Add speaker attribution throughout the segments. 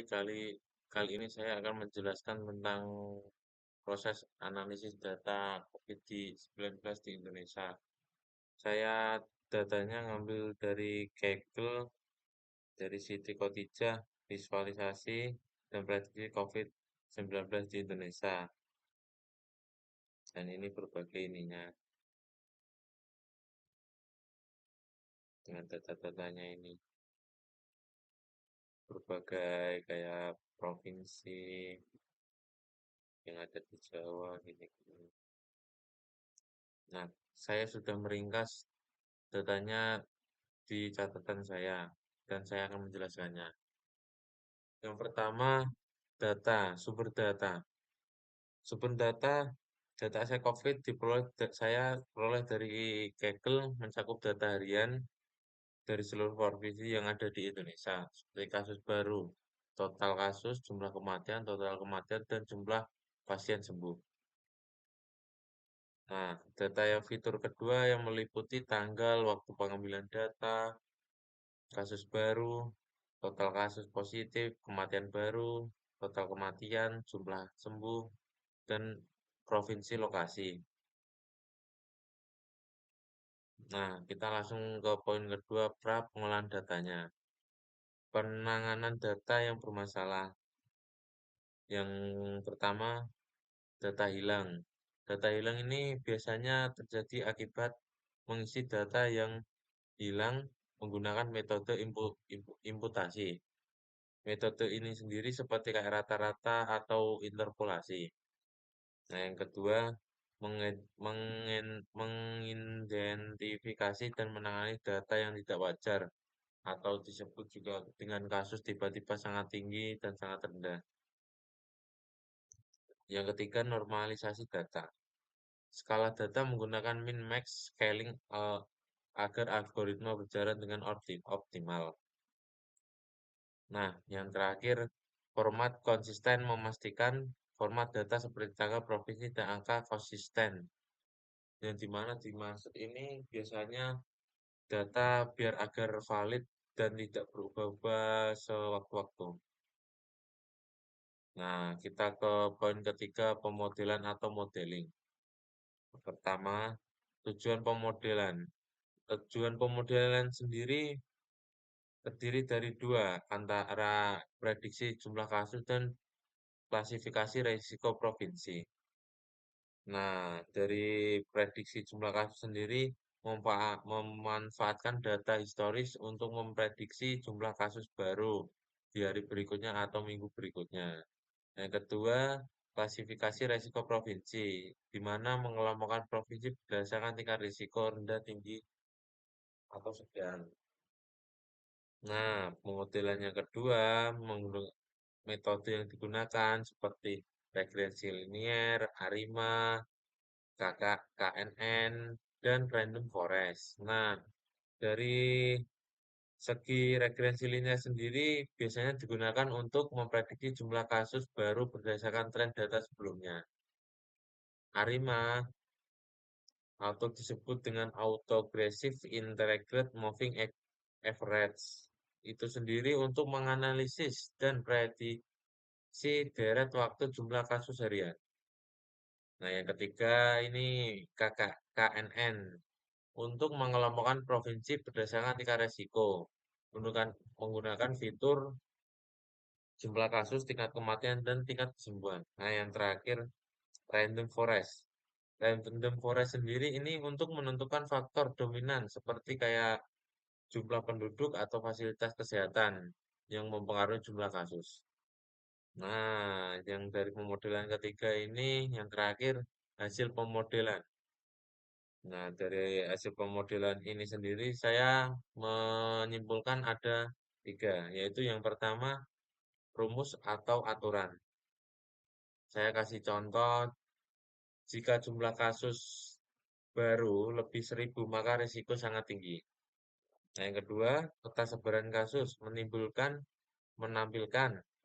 Speaker 1: kali kali ini saya akan menjelaskan tentang proses analisis data COVID-19 di Indonesia. Saya datanya ngambil dari Kaggle, dari Siti Khotijah, visualisasi dan prediksi COVID-19 di Indonesia. Dan ini berbagai ininya dengan data-datanya ini. Berbagai kayak provinsi yang ada di Jawa gini-gini. Nah, saya sudah meringkas datanya di catatan saya, dan saya akan menjelaskannya. Yang pertama, data, sumber data. Sumber data, data saya COVID saya peroleh dari Kaggle mencakup data harian dari seluruh provinsi yang ada di Indonesia, seperti kasus baru, total kasus, jumlah kematian, total kematian, dan jumlah pasien sembuh. Nah, data yang fitur kedua yang meliputi tanggal, waktu pengambilan data, kasus baru, total kasus positif, kematian baru, total kematian, jumlah sembuh, dan provinsi lokasi. Nah, kita langsung ke poin kedua, pra pengolahan datanya. Penanganan data yang bermasalah. Yang pertama, data hilang. Data hilang ini biasanya terjadi akibat mengisi data yang hilang menggunakan metode imputasi. Metode ini sendiri seperti kayak rata-rata atau interpolasi. Nah, yang kedua, mengidentifikasi dan menangani data yang tidak wajar atau disebut juga dengan kasus tiba-tiba sangat tinggi dan sangat rendah. Yang ketiga, normalisasi data. Skala data menggunakan min-max scaling agar algoritma berjalan dengan optimal. Nah, yang terakhir, format konsisten memastikan format data seperti tanggal provinsi dan angka konsisten. Yang dimana dimaksud ini biasanya data biar agar valid dan tidak berubah-ubah sewaktu-waktu. Nah, kita ke poin ketiga, pemodelan atau modeling. Pertama, tujuan pemodelan. Tujuan pemodelan sendiri terdiri dari dua, antara prediksi jumlah kasus dan klasifikasi risiko provinsi. Nah, dari prediksi jumlah kasus sendiri memanfaatkan data historis untuk memprediksi jumlah kasus baru di hari berikutnya atau minggu berikutnya. Yang kedua, klasifikasi risiko provinsi, di mana mengelompokkan provinsi berdasarkan tingkat risiko rendah, tinggi, atau sedang. Nah, pemodelan yang kedua menggunakan metode yang digunakan seperti regresi linier, ARIMA, KNN, dan random forest. Nah, dari segi regresi linier sendiri biasanya digunakan untuk memprediksi jumlah kasus baru berdasarkan tren data sebelumnya. ARIMA atau disebut dengan Autogressive Integrated Moving Average itu sendiri untuk menganalisis dan prediksi deret waktu jumlah kasus harian. Nah, yang ketiga ini KNN untuk mengelompokkan provinsi berdasarkan tingkat resiko menggunakan fitur jumlah kasus, tingkat kematian, dan tingkat kesembuhan. Nah, yang terakhir random forest. Random forest sendiri ini untuk menentukan faktor dominan seperti kayak jumlah penduduk atau fasilitas kesehatan yang mempengaruhi jumlah kasus. Nah, yang dari pemodelan ketiga ini, yang terakhir hasil pemodelan. Nah, dari hasil pemodelan ini sendiri saya menyimpulkan ada tiga, yaitu yang pertama rumus atau aturan. Saya kasih contoh, jika jumlah kasus baru lebih 1.000 maka risiko sangat tinggi. Nah, yang kedua, peta sebaran kasus menampilkan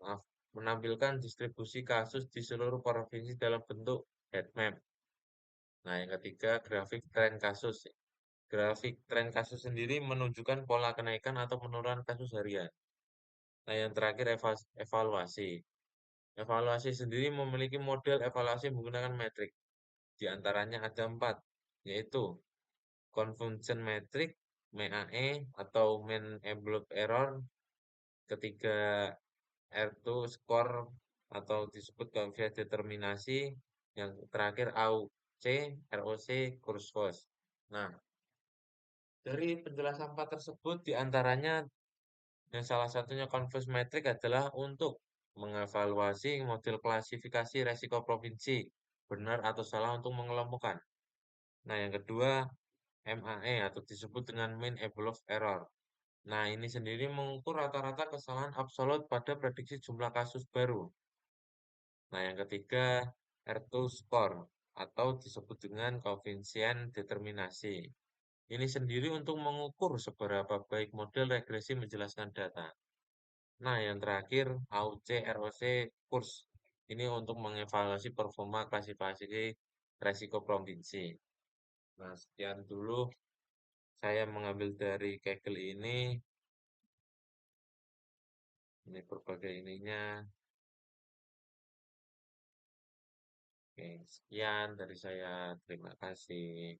Speaker 1: maaf, menampilkan distribusi kasus di seluruh provinsi dalam bentuk heat map. Nah, yang ketiga, grafik tren kasus. Grafik tren kasus sendiri menunjukkan pola kenaikan atau penurunan kasus harian. Nah, yang terakhir evaluasi. Evaluasi sendiri memiliki model evaluasi menggunakan metrik. Di antaranya ada 4, yaitu confusion metric, MAE atau mean envelope error, ketiga R2 score atau disebut koefisien determinasi, yang terakhir AUC, ROC, course force. Nah, dari penjelasan 4 tersebut diantaranya yang salah satunya converse metric adalah untuk mengevaluasi model klasifikasi resiko provinsi, benar atau salah untuk mengelompokkan. Nah, yang kedua MAE atau disebut dengan mean envelope error. Nah, ini sendiri mengukur rata-rata kesalahan absolut pada prediksi jumlah kasus baru. Nah, yang ketiga R2 score atau disebut dengan koefisien determinasi. Ini sendiri untuk mengukur seberapa baik model regresi menjelaskan data. Nah, yang terakhir AUC ROC kurs. Ini untuk mengevaluasi performa klasifikasi resiko provinsi. Nah, sekian dulu saya mengambil dari Kaggle ini berbagai ininya. Oke, sekian dari saya. Terima kasih.